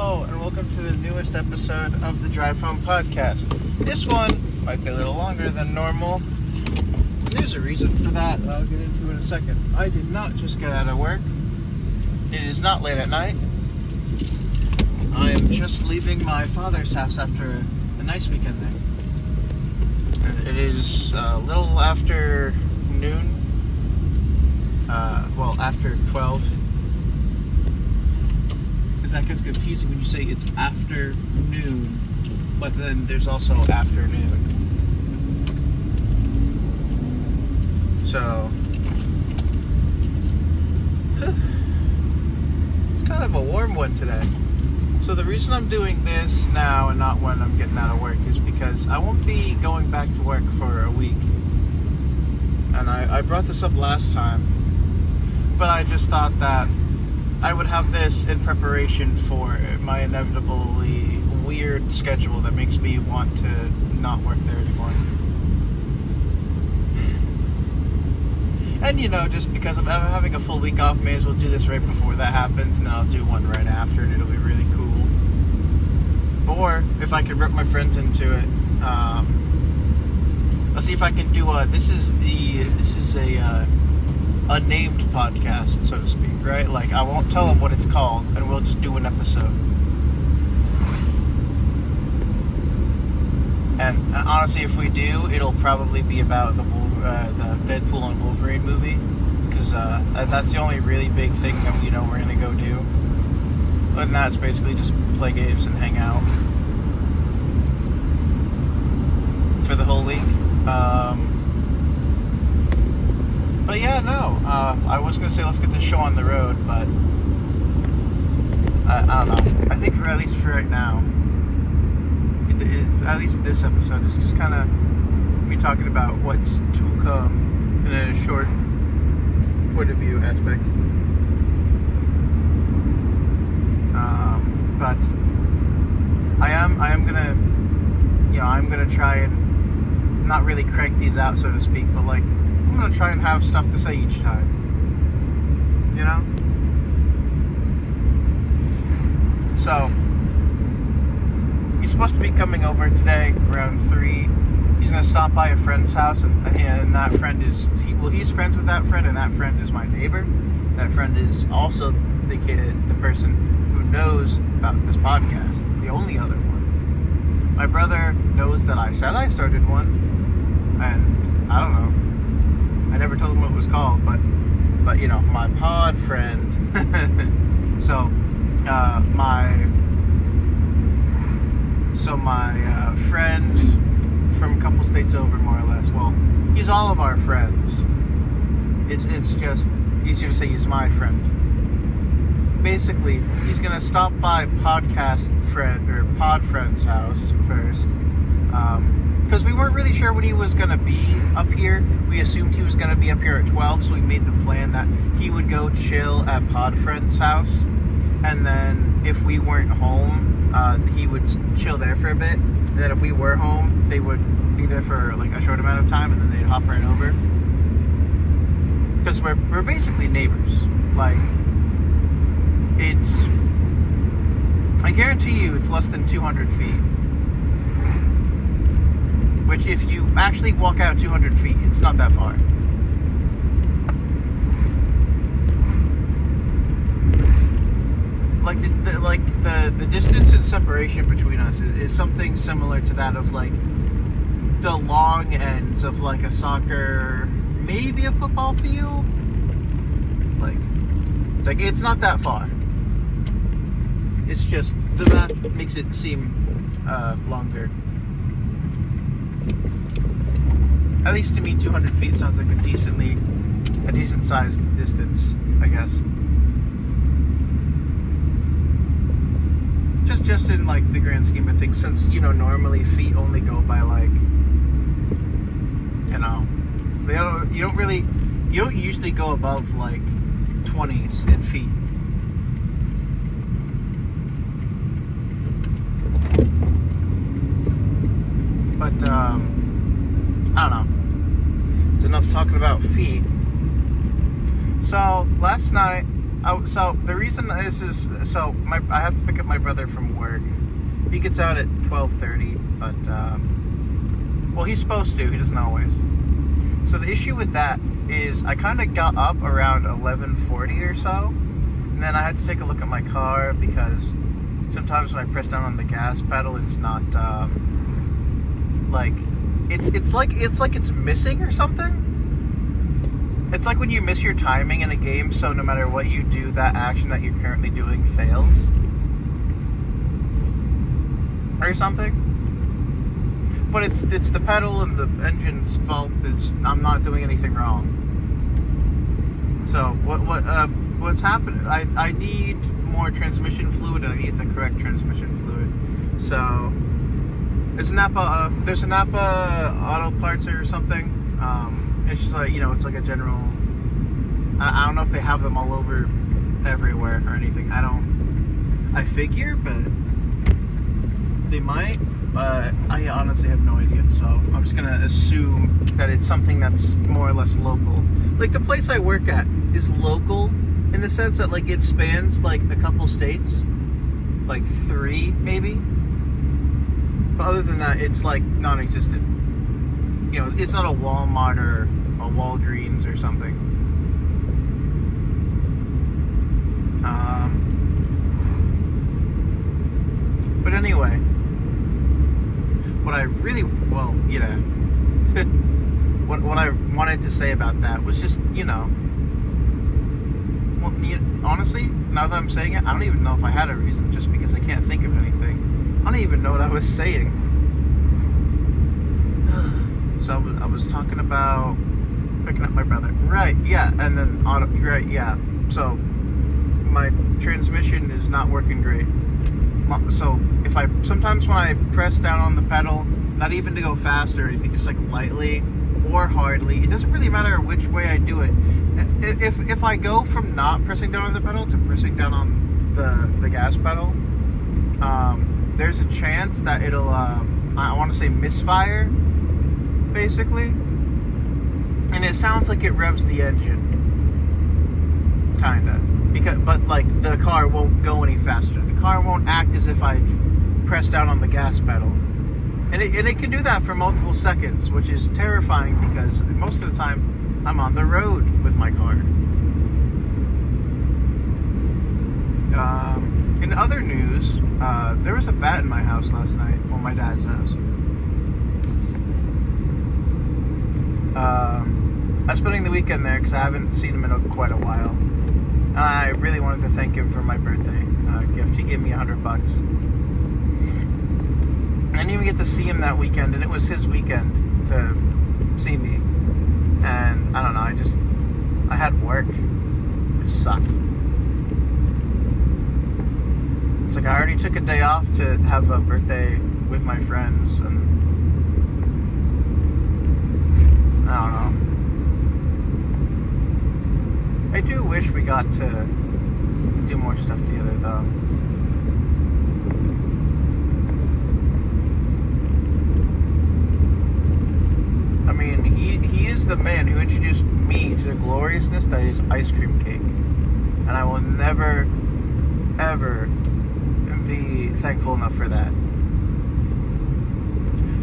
Hello, and welcome to the newest episode of the Drive Home Podcast. This one might be a little longer than normal, and there's a reason for that I'll get into in a second. I did not just get out of work. It is not late at night. I am just leaving my father's house after a nice weekend there. And it is a little after noon. After 12. Because that gets confusing when you say it's after noon, but then there's also afternoon. So, it's kind of a warm one today. So the reason I'm doing this now and not when I'm getting out of work is because I won't be going back to work for a week. And I brought this up last time, but I just thought that I would have this in preparation for my inevitably weird schedule that makes me want to not work there anymore. And just because I'm having a full week off, may as well do this right before that happens, and then I'll do one right after, and it'll be really cool. Or if I could rip my friends into it, I'll see if I can do this is a unnamed podcast, so to speak, right? Like, I won't tell them what it's called, and we'll just do an episode. And honestly, if we do, it'll probably be about the Deadpool and Wolverine movie, because that's the only really big thing that we're going to go do. Other than that, it's basically just play games and hang out for the whole week. But yeah, no, I was going to say let's get this show on the road, but I don't know. I think at least for right now, at least this episode is just kind of me talking about what's to come in a short point of view aspect. But I am gonna, I'm gonna try and not really crank these out, so to speak, but like, I'm going to try and have stuff to say each time. So, he's supposed to be coming over today around 3. He's going to stop by a friend's house, and that friend he's friends with that friend, and that friend is my neighbor. That friend is also the person who knows about this podcast, the only other one. My brother knows that I said I started one, and I don't know. I never told him what it was called, but my pod friend. So my friend from a couple states over, more or less. Well, he's all of our friends. It's just easier to say he's my friend. Basically, he's gonna stop by pod friend's house first. Because we weren't really sure when he was going to be up here. We assumed he was going to be up here at 12, so we made the plan that he would go chill at Podfriend's house, and then if we weren't home, he would chill there for a bit, and then if we were home, they would be there for like a short amount of time, and then they'd hop right over. Because we're basically neighbors. Like, I guarantee you it's less than 200 feet. Which, if you actually walk out 200 feet, it's not that far. The distance and separation between us is something similar to that of like the long ends of like a soccer, maybe a football field. Like it's not that far. It's just the math makes it seem longer. At least to me, 200 feet sounds like a decent sized distance, I guess. Just in like the grand scheme of things, since normally feet only go by like, you don't usually go above like 20s in feet. But I don't know. It's enough talking about feet. So last night Oh, so the reason is so I have to pick up my brother from work. He gets out at 12:30, but well, he's supposed to. He doesn't always. So the issue with that is I kind of got up around 11:40 or so, and then I had to take a look at my car because sometimes when I press down on the gas pedal, it's not like it's like it's missing or something. It's like when you miss your timing in a game, so no matter what you do, that action that you're currently doing fails. Or something. But it's the pedal and the engine's fault. I'm not doing anything wrong. So what's happening? I need more transmission fluid, and I need the correct transmission fluid. So there's a Napa Auto Parts or something. It's just like, it's like a general. I don't know if they have them all over everywhere or anything. I figure, but they might. But I honestly have no idea. So I'm just gonna assume that it's something that's more or less local. Like the place I work at is local in the sense that like it spans like a couple states, like 3 maybe. But other than that, it's like non-existent. It's not a Walmart or a Walgreens or something. But anyway, what I really, what I wanted to say about that was just, honestly, now that I'm saying it, I don't even know if I had a reason, just because I can't think of anything. I don't even know what I was saying. So I was talking about picking up my brother. Right, yeah, and then right, yeah. So my transmission is not working great. So sometimes when I press down on the pedal, not even to go fast or anything, just like lightly or hardly, it doesn't really matter which way I do it. If I go from not pressing down on the pedal to pressing down on the gas pedal, there's a chance that it'll I want to say misfire, basically, and it sounds like it revs the engine, kinda, but like the car won't go any faster. The car won't act as if I press down on the gas pedal, and it can do that for multiple seconds, which is terrifying because most of the time I'm on the road with my car. In other news, there was a bat in my house last night, well, my dad's house. I was spending the weekend there because I haven't seen him in quite a while. And I really wanted to thank him for my birthday gift. He gave me $100. I didn't even get to see him that weekend, and it was his weekend to see me. And I don't know, I had work. It sucked. It's like I already took a day off to have a birthday with my friends, and I don't know. I do wish we got to do more stuff together, though. I mean, he is the man who introduced me to the gloriousness that is ice cream cake. And I will never, ever be thankful enough for that.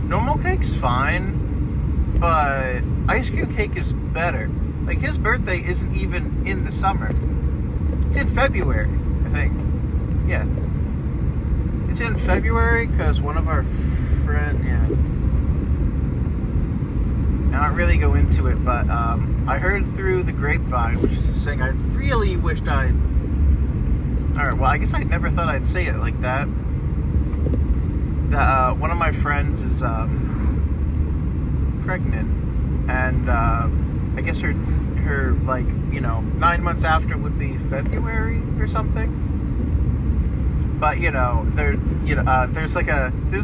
Normal cake's fine, but ice cream cake is better. Like, his birthday isn't even in the summer. It's in February, I think. Yeah. It's in February because one of our friends, yeah. I don't really go into it, but I heard through the grapevine, which is this thing I really wished I'd... Alright, well, I guess I never thought I'd say it like that. That one of my friends is pregnant, and I guess her like 9 months after would be February or something. But there's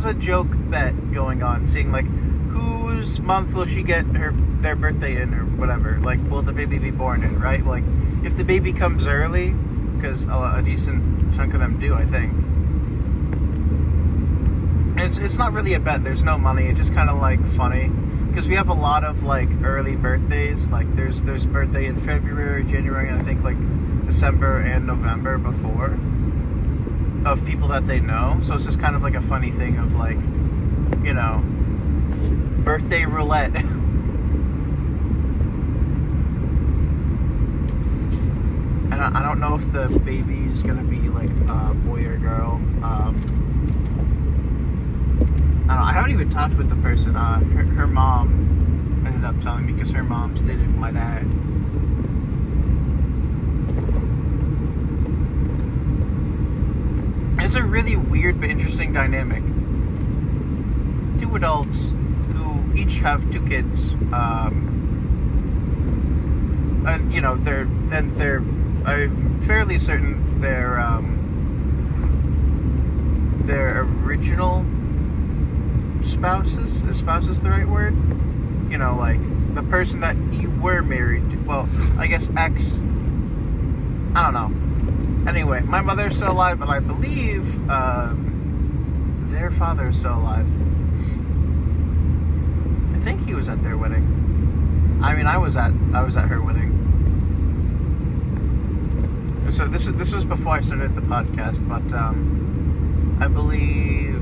a joke bet going on, seeing like whose month will she get their birthday in or whatever. Like, will the baby be born in, right? Like, if the baby comes early, because a decent chunk of them do, I think. It's not really a bet. There's no money. It's just kind of like funny. Because we have a lot of like early birthdays. Like there's birthday in February, January, and I think like December and November before of people that they know. So it's just kind of like a funny thing of like, you know, birthday roulette. I don't know if the baby's gonna be like a boy or girl. I don't know. I haven't even talked with the person. Her mom ended up telling me because her mom's dating my dad. It's a really weird but interesting dynamic. Two adults who each have two kids, and you know they're I'm fairly certain their original spouses. Is spouses the right word? You know, like the person that you were married to. Well, I guess ex. I don't know. Anyway, my mother is still alive, and I believe their father is still alive. I think he was at their wedding. I mean, I was at her wedding. So this was before I started the podcast, but I believe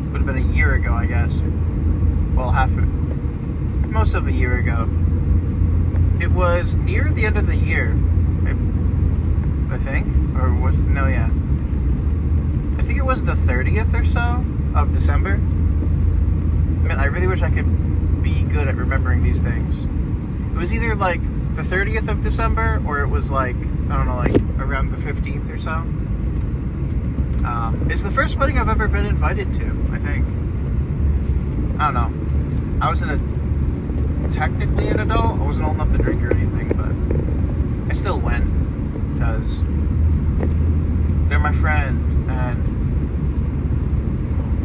it would have been a year ago, I guess. Well, most of a year ago. It was near the end of the year, I think, or was no, yeah. I think it was the 30th or so of December. Man, I really wish I could be good at remembering these things. It was either like the 30th of December, or it was like, I don't know, like around the 15th or so. It's the first wedding I've ever been invited to, I think. I don't know. I was technically an adult. I wasn't old enough to drink or anything, but I still went because they're my friend, and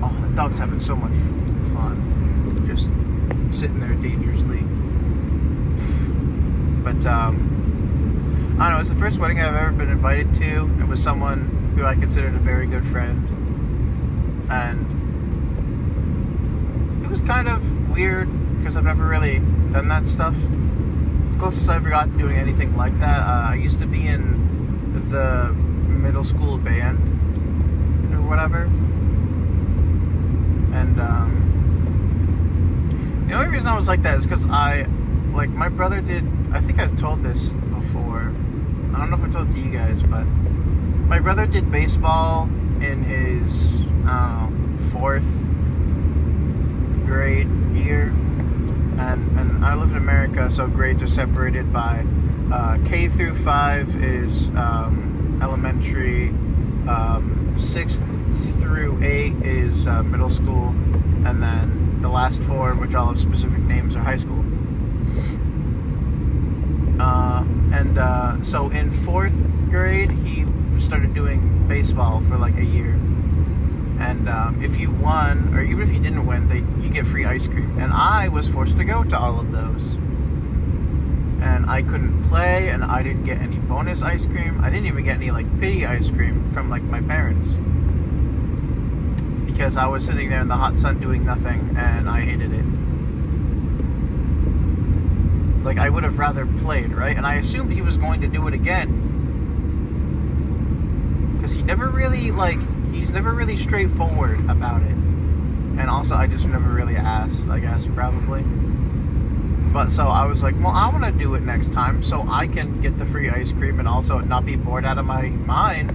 oh, the dog's having so much fun just sitting there dangerously. But I don't know, it was the first wedding I've ever been invited to. It was someone who I considered a very good friend, and it was kind of weird because I've never really done that stuff. The closest I ever got to doing anything like that, I used to be in the middle school band or whatever, and the only reason I was like that is because my brother did, I think I've told this before, I don't know if I told it to you guys, but my brother did baseball in his, fourth grade year, and I live in America, so grades are separated by, K through 5 is, elementary, 6 through 8 is, middle school, and then the last 4, which all have specific names, are high school. So in 4th grade, he started doing baseball for like a year. And if you won, or even if you didn't win, you get free ice cream. And I was forced to go to all of those. And I couldn't play, and I didn't get any bonus ice cream. I didn't even get any like pity ice cream from like my parents. Because I was sitting there in the hot sun doing nothing, and I hated it. Like, I would have rather played, right? And I assumed he was going to do it again. Because he's never really straightforward about it. And also, I just never really asked, I guess, probably. But so I was like, well, I want to do it next time so I can get the free ice cream and also not be bored out of my mind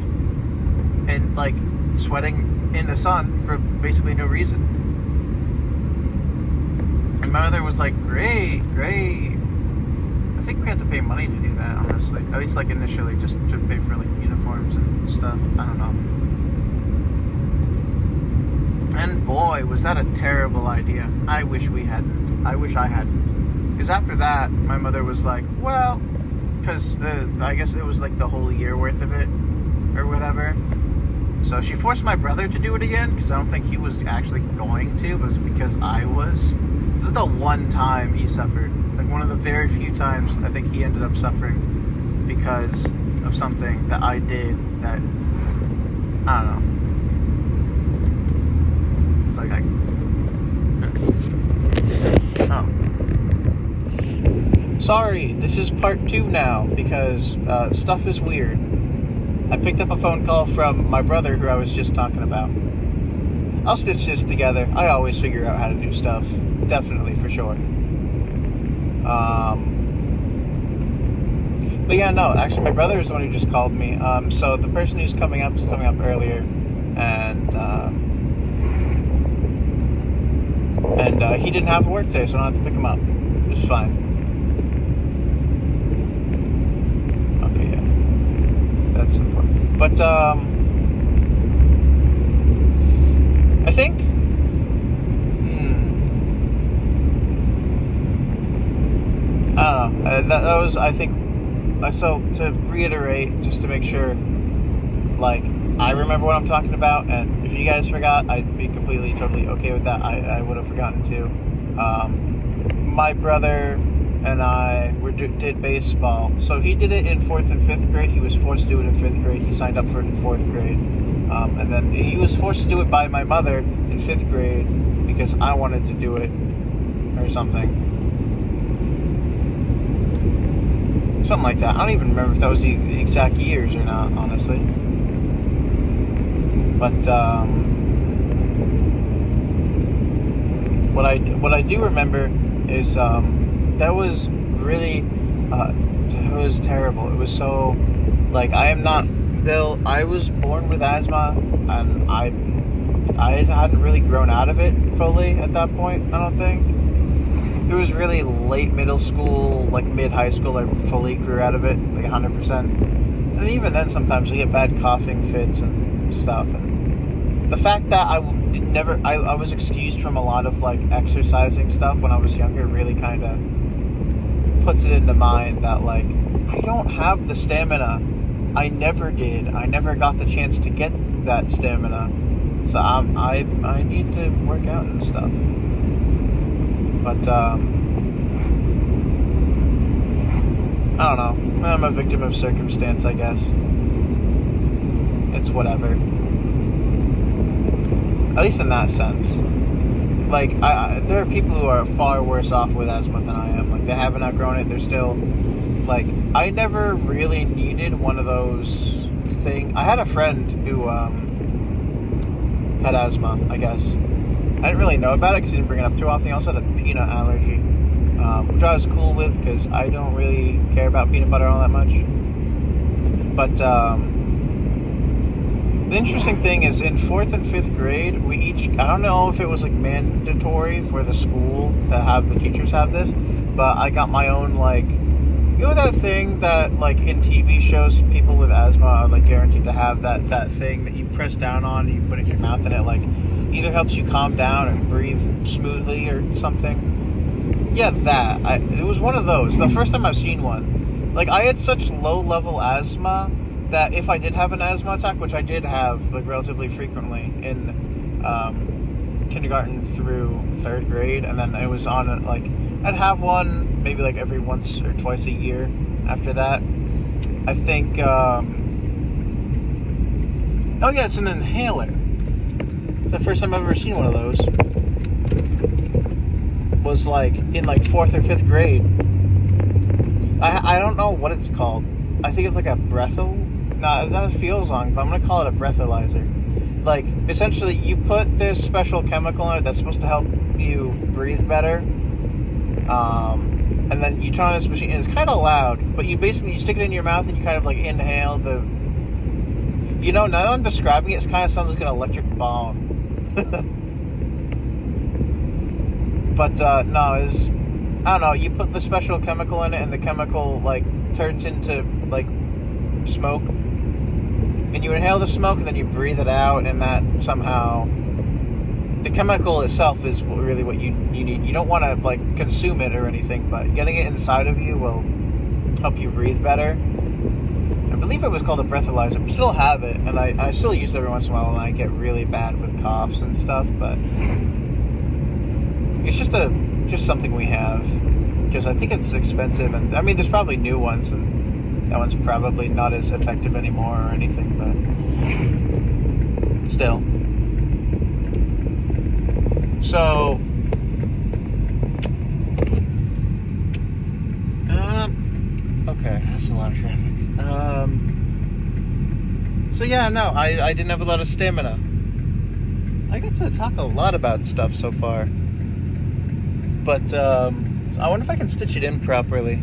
and, like, sweating in the sun for basically no reason. And my mother was like, great. I think we had to pay money to do that, honestly. At least, like, initially, just to pay for, like, uniforms and stuff. I don't know. And boy, was that a terrible idea. I wish we hadn't. I wish I hadn't. Because after that, my mother was like, well, because I guess it was, like, the whole year worth of it, or whatever. So she forced my brother to do it again, because I don't think he was actually going to. It was because I was. This is the one time he suffered. Like, one of the very few times I think he ended up suffering because of something that I did that, I don't know. It's like sorry, this is part 2 now, because stuff is weird. I picked up a phone call from my brother, who I was just talking about. I'll stitch this together. I always figure out how to do stuff. Definitely, for sure. But yeah, no, actually my brother is the one who just called me. So the person who's coming up is coming up earlier, and he didn't have work today, so I don't have to pick him up. It's fine. Okay, yeah. That's important. But, I think, I don't know. That was, I think, so to reiterate, just to make sure, like, I remember what I'm talking about, and if you guys forgot, I'd be completely, totally okay with that. I would have forgotten too. My brother and I did baseball. So he did it in 4th and 5th grade. He was forced to do it in 5th grade. He signed up for it in 4th grade. And then he was forced to do it by my mother in 5th grade because I wanted to do it or something. Something like that. I don't even remember if that was the exact years or not, honestly. But what I do remember is that was really it was terrible. It was so, like, I am not Bill. I was born with asthma, and I hadn't really grown out of it fully at that point. I don't think. It was really late middle school, like mid-high school, I fully grew out of it, like 100%. And even then, sometimes I get bad coughing fits and stuff. And the fact that I was excused from a lot of, like, exercising stuff when I was younger really kind of puts it into mind that, like, I don't have the stamina. I never did. I never got the chance to get that stamina. So I need to work out and stuff. But, I don't know. I'm a victim of circumstance, I guess. It's whatever. At least in that sense. Like, there are people who are far worse off with asthma than I am. Like, they haven't outgrown it. They're still, like, I never really needed one of those things. I had a friend who, had asthma, I guess. I didn't really know about it because he didn't bring it up too often. He also had a peanut allergy, which I was cool with because I don't really care about peanut butter all that much. But the interesting thing is, in 4th and 5th grade, we each, I don't know if it was, like, mandatory for the school to have the teachers have this, but I got my own, like, you know that thing that, like, in TV shows, people with asthma are, like, guaranteed to have that thing that you press down on and you put it in your mouth, and it, like, either helps you calm down or breathe smoothly or something. Yeah, that. It was one of those. The first time I've seen one. Like, I had such low-level asthma that if I did have an asthma attack, which I did have, like, relatively frequently in kindergarten through 3rd grade, and then I was on, like, I'd have one maybe, like, every once or twice a year after that. I think, oh yeah, it's an inhaler. It's the first time I've ever seen one of those. Was, like, in, like, 4th or 5th grade. I don't know what it's called. I think it's like a that feels wrong, but I'm going to call it a breathalyzer. Like, essentially, you put this special chemical in it that's supposed to help you breathe better. And then you turn on this machine, and it's kind of loud, but you stick it in your mouth and you kind of, like, inhale the, you know, now that I'm describing it, it kind of sounds like an electric bomb. But, no, I don't know, you put the special chemical in it, and the chemical, like, turns into, like, smoke, and you inhale the smoke, and then you breathe it out, and that somehow, the chemical itself is really what you need. You don't want to, like, consume it or anything, but getting it inside of you will help you breathe better. I believe it was called a breathalyzer. I still have it, and I still use it every once in a while when I get really bad with coughs and stuff, but it's just something we have, because I think it's expensive, and I mean, there's probably new ones, and that one's probably not as effective anymore or anything, but still. So, a lot of traffic. So yeah, no, I didn't have a lot of stamina. I got to talk a lot about stuff so far. But, I wonder if I can stitch it in properly.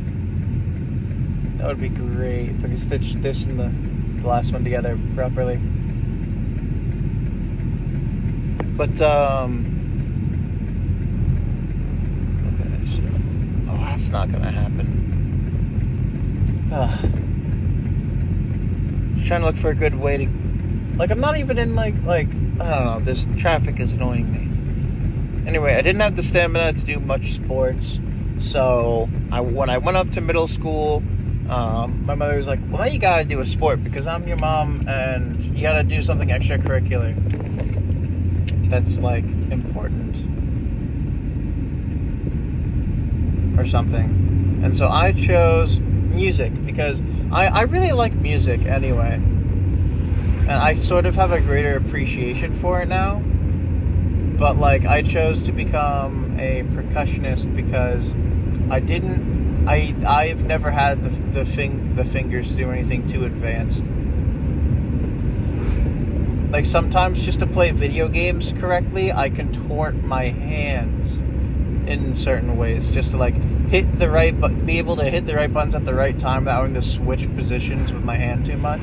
That would be great, if I could stitch this and the last one together properly. But, okay, so, oh, that's not gonna happen. Just trying to look for a good way to, like, I'm not even in, like, I don't know, this traffic is annoying me. Anyway, I didn't have the stamina to do much sports, so when I went up to middle school, my mother was like, well, now you gotta do a sport because I'm your mom and you gotta do something extracurricular that's, like, important or something. And so I chose music because I really like music anyway, and I sort of have a greater appreciation for it now. But, like, I chose to become a percussionist because I've never had the fingers to do anything too advanced. Like, sometimes just to play video games correctly, I contort my hands in certain ways, just to, like, be able to hit the right buttons at the right time without having to switch positions with my hand too much.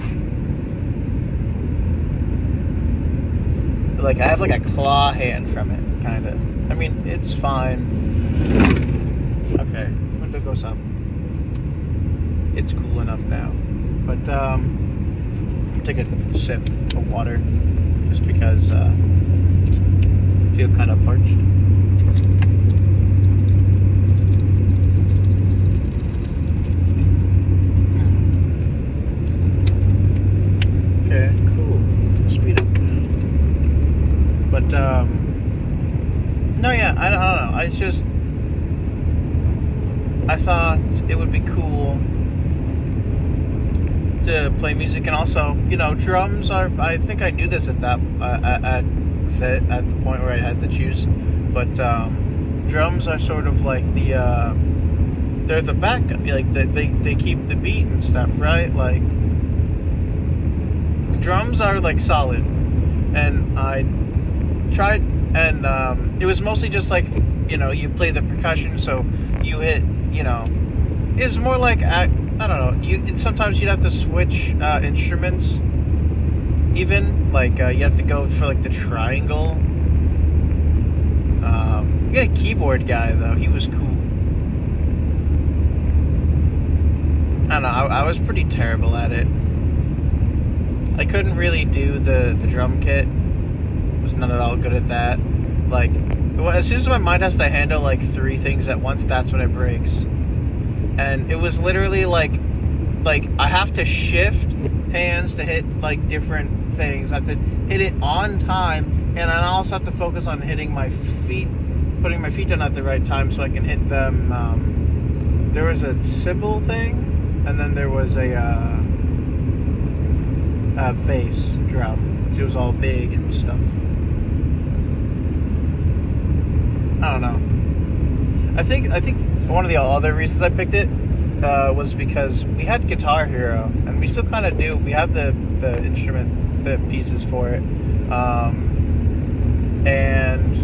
Like, I have, like, a claw hand from it, kind of. I mean, it's fine. Okay, window goes up. It's cool enough now. But, I'll take a sip of water, just because, I feel kind of parched. Okay, cool. Speed up. But, no, yeah, I don't know. I thought it would be cool to play music, and also, you know, drums are, I think I knew this at the point where I had to choose, but, drums are sort of like they're the backup, like, they keep the beat and stuff, right? Like, drums are, like, solid, and I tried, and it was mostly just like, you know, you play the percussion, so you hit, you know, it's more like, I don't know, sometimes you'd have to switch instruments, even, like, you have to go for, like, the triangle. We got a keyboard guy, though. He was cool. I don't know, I was pretty terrible at it. I couldn't really do the drum kit. Was not at all good at that. Like, as soon as my mind has to handle, like, 3 things at once, that's when it breaks. And it was literally like I have to shift hands to hit, like, different things. I have to hit it on time, and I also have to focus on hitting my feet, putting my feet down at the right time so I can hit them. There was a cymbal thing, and then there was a bass drum. It was all big and stuff. I don't know. I think one of the other reasons I picked it was because we had Guitar Hero, and we still kind of do. We have the instrument, the pieces for it, and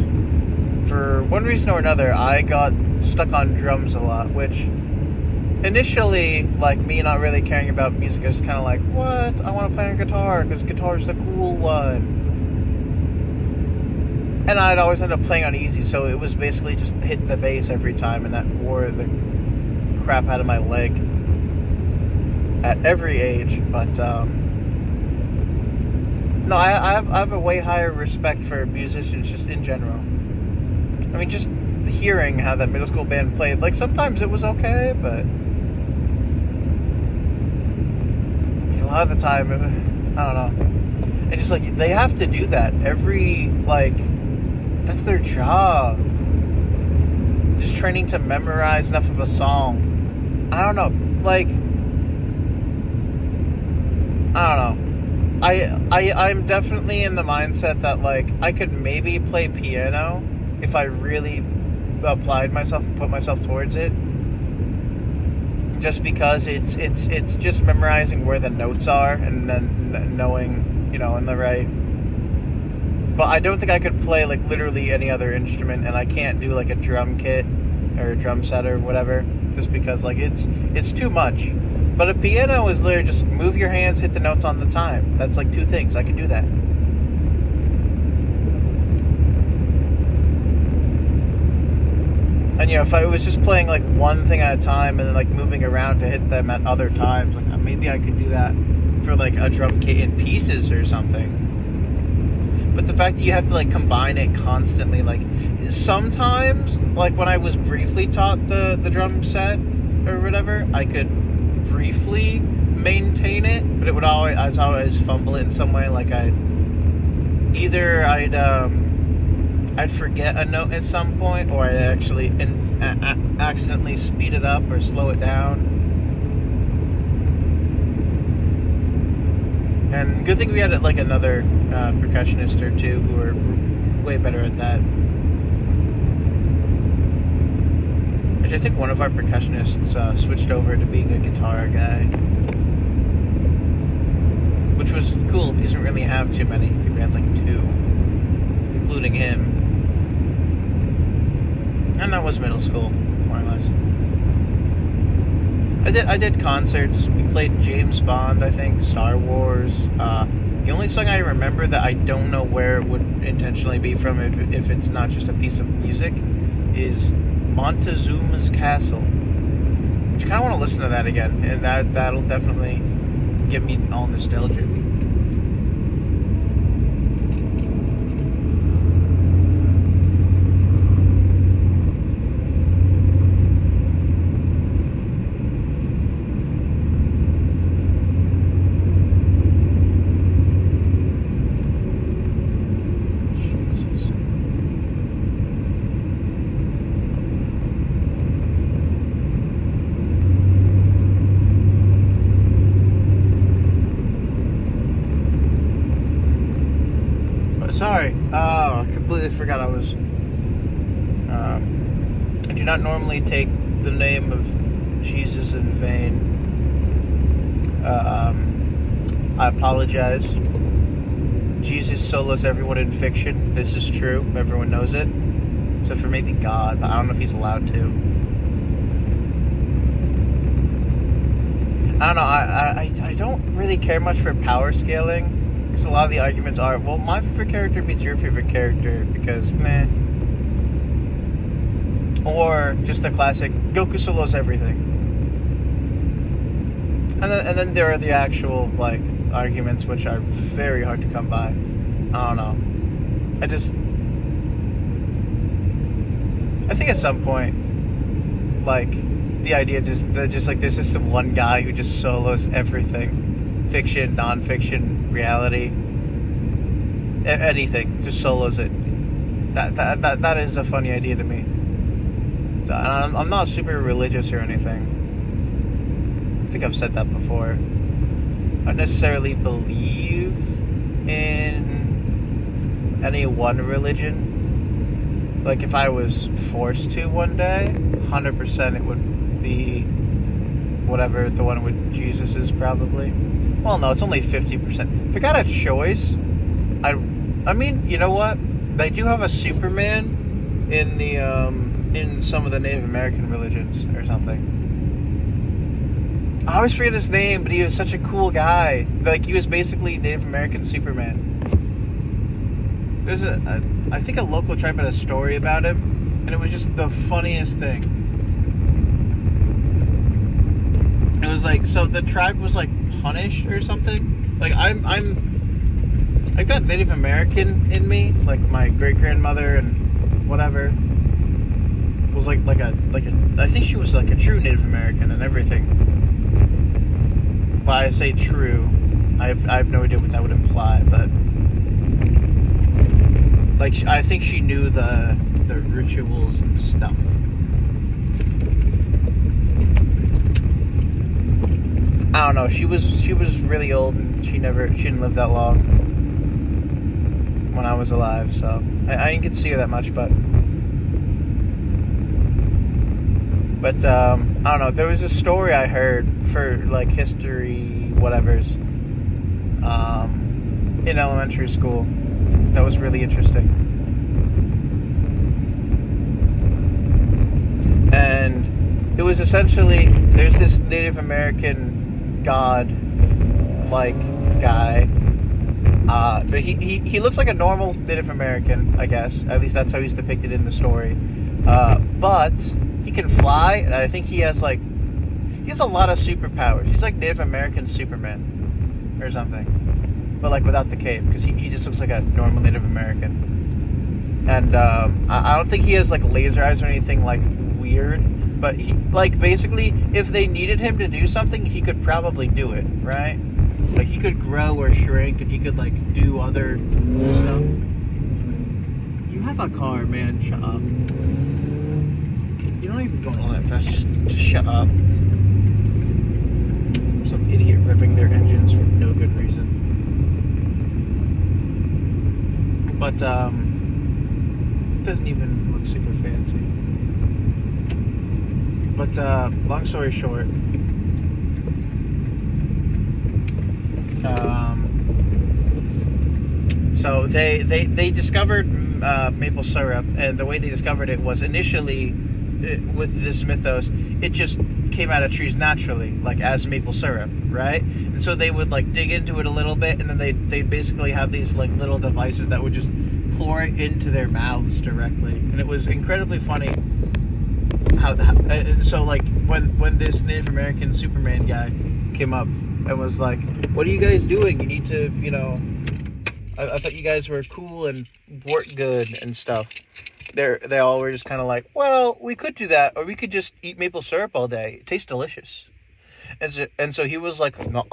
for one reason or another, I got stuck on drums a lot, which initially, like, me not really caring about music, I was kind of like, what? I want to play on guitar because guitar's the cool one. And I'd always end up playing on easy, so it was basically just hit the bass every time, and that wore the crap out of my leg at every age. But no, I have a way higher respect for musicians just in general. I mean, just hearing how that middle school band played, like, sometimes it was okay, but a lot of the time, I don't know. And just, like, they have to do that every, like, that's their job. Just training to memorize enough of a song. I don't know. Like, I don't know. I'm definitely in the mindset that, like, I could maybe play piano if I really applied myself and put myself towards it. just because it's just memorizing where the notes are and then knowing, in the right. But I don't think I could play like literally any other instrument, and I can't do like a drum kit or a drum set or whatever, just because like it's too much. But a piano is literally just move your hands, hit the notes on the time. That's like 2 things. I can do that. And if I was just playing like one thing at a time and then like moving around to hit them at other times, like maybe I could do that for like a drum kit in pieces or something. But the fact that you have to like combine it constantly, like sometimes, like when I was briefly taught the drum set or whatever, I could briefly maintain it, but it would always fumble it in some way. Like I'd forget a note at some point, or I'd actually accidentally speed it up or slow it down. And good thing we had like another percussionist or two who were way better at that. Actually, I think one of our percussionists switched over to being a guitar guy, which was cool because we didn't really have too many. We had like 2, including him. And that was middle school, more or less. I did concerts. We played James Bond, I think, Star Wars. The only song I remember that I don't know where it would intentionally be from, if it's not just a piece of music, is Montezuma's Castle. Which I kind of want to listen to that again, and that'll definitely get me all nostalgic. Sorry. Oh, I completely forgot I was... I do not normally take the name of Jesus in vain. I apologize. Jesus solos everyone in fiction. This is true. Everyone knows it. Except for maybe God, but I don't know if he's allowed to. I don't know. I don't really care much for power scaling. Because a lot of the arguments are, well, my favorite character beats your favorite character because, meh. Or just the classic, Goku solos everything. And then there are the actual, like, arguments which are very hard to come by. I don't know. I think at some point, like, the idea just like, there's just the one guy who just solos everything. Fiction, non-fiction, reality, anything, just solos it. That is a funny idea to me. So, I'm not super religious or anything. I think I've said that before. I don't necessarily believe in any one religion. Like if I was forced to one day, 100% it would be whatever the one with Jesus is probably. Well, no, it's only 50%. If I got a choice, I mean, you know what? They do have a Superman in the in some of the Native American religions or something. I always forget his name, but he was such a cool guy. Like he was basically Native American Superman. There's I think a local tribe had a story about him, and it was just the funniest thing. It was like, so the tribe was like punished or something. Like I've got Native American in me, like my great grandmother and whatever was like a I think she was like a true Native American and everything. Well, I say true, I have no idea what that would imply, but like I think she knew the rituals and stuff. I don't know. She was really old, and she didn't live that long when I was alive. So I didn't get to see her that much, but But I don't know. There was a story I heard for like history, whatever's, in elementary school. That was really interesting. And it was essentially, there's this Native American god like guy. But he looks like a normal Native American, I guess. At least that's how he's depicted in the story. But he can fly, and I think he has a lot of superpowers. He's like Native American Superman or something, but like without the cape, because he just looks like a normal Native American. And I don't think he has like laser eyes or anything like weird, but he, like, basically if they needed him to do something, he could probably do it, right? Like he could grow or shrink, and he could like do other stuff. You have a car, man. Shut up. You're not even going all that fast. Just shut up. Some idiot revving their engines for no good reason. But it doesn't even look super fancy. But long story short, so they discovered maple syrup, and the way they discovered it was initially, with this mythos, it just came out of trees naturally, like as maple syrup, right? And so they would like dig into it a little bit, and then they'd basically have these like little devices that would just pour it into their mouths directly, and it was incredibly funny. And so like when this Native American Superman guy came up and was like, "What are you guys doing? You need to, I thought you guys were cool and work good and stuff." They all were just kind of like, "Well, we could do that, or we could just eat maple syrup all day. It tastes delicious." And so he was like, "No,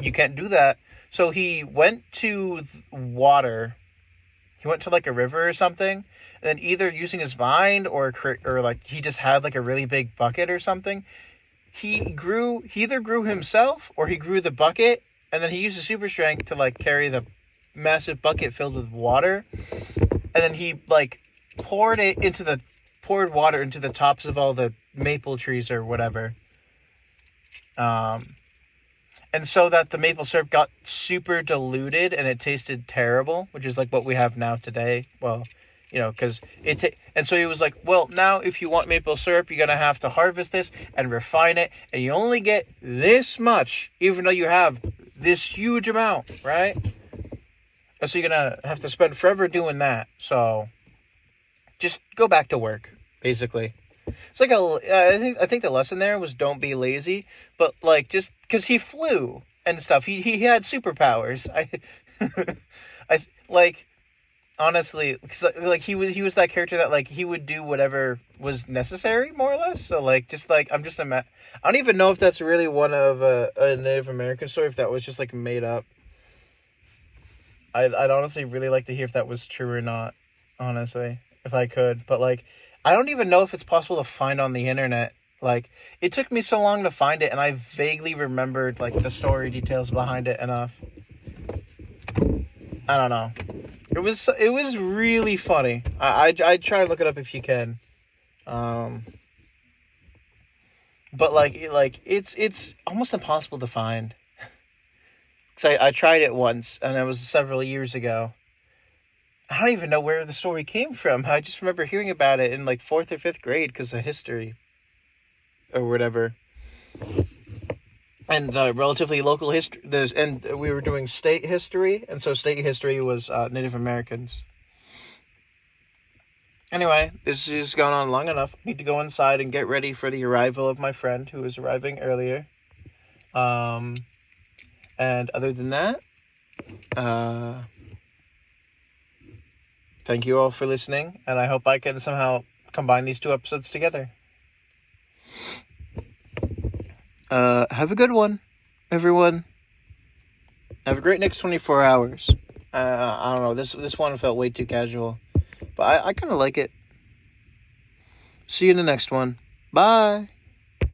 you can't do that." So he went to water. He went to like a river or something, and then either using his mind or like he just had like a really big bucket or something. He either grew himself, or he grew the bucket, and then he used his super strength to like carry the massive bucket filled with water, and then he like poured water into the tops of all the maple trees or whatever. And so that the maple syrup got super diluted and it tasted terrible, which is like what we have now today. Well, because and so he was like, "Well, now if you want maple syrup, you're going to have to harvest this and refine it, and you only get this much, even though you have this huge amount, right? And so you're going to have to spend forever doing that. So just go back to work, basically." It's like I think the lesson there was don't be lazy, but like just because he flew and stuff, he had superpowers. I like, honestly, cause like he was that character that like he would do whatever was necessary, more or less. So like just like I don't even know if that's really one of a Native American story, if that was just like made up. I'd honestly really like to hear if that was true or not, honestly, if I could. But like, I don't even know if it's possible to find on the internet. Like, it took me so long to find it, and I vaguely remembered like the story details behind it enough. I don't know. It was really funny. I'd try and look it up if you can. But like it's almost impossible to find. Cause I tried it once, and it was several years ago. I don't even know where the story came from. I just remember hearing about it in like 4th or 5th grade because of history or whatever. And the relatively local history, and we were doing state history, and so state history was Native Americans. Anyway, this has gone on long enough. I need to go inside and get ready for the arrival of my friend who was arriving earlier. And other than that, thank you all for listening, and I hope I can somehow combine these 2 episodes together. Have a good one, everyone. Have a great next 24 hours. I don't know, this one felt way too casual, but I kind of like it. See you in the next one. Bye.